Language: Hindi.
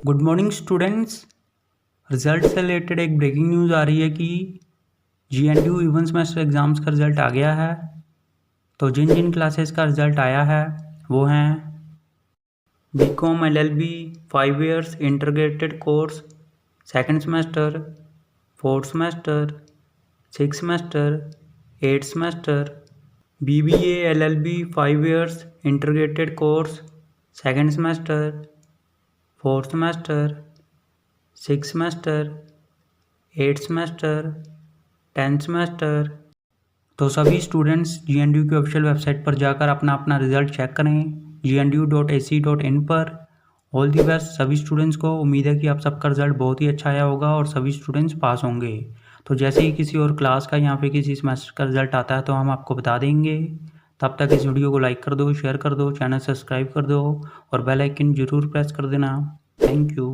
Good morning students. रिजल्ट से रिलेटेड एक ब्रेकिंग न्यूज़ आ रही है कि GNDU इवन सेमेस्टर एग्ज़ाम्स का रिज़ल्ट आ गया है। तो जिन जिन क्लासेस का रिज़ल्ट आया है वो हैं BCom LLB 5 years integrated course second semester, fourth semester, six semester, eight semester, BBA LLB 5 years integrated course second semester, fourth semester, six semester, eight semester, tenth semester. तो सभी स्टूडेंट्स GNDU की ऑफिशियल वेबसाइट पर जाकर अपना अपना रिज़ल्ट चेक करें gnu.ac.in पर। ऑल दी बेस्ट सभी स्टूडेंट्स को। उम्मीद है कि आप सबका रिज़ल्ट बहुत ही अच्छा आया होगा और सभी स्टूडेंट्स पास होंगे। तो जैसे ही किसी और क्लास का या फिर किसी सेमेस्टर का रिज़ल्ट आता है तो हम आपको बता देंगे। तब तक इस वीडियो को लाइक कर दो, शेयर कर दो, चैनल सब्सक्राइब कर दो और बेल आइकन ज़रूर प्रेस कर देना। Thank you.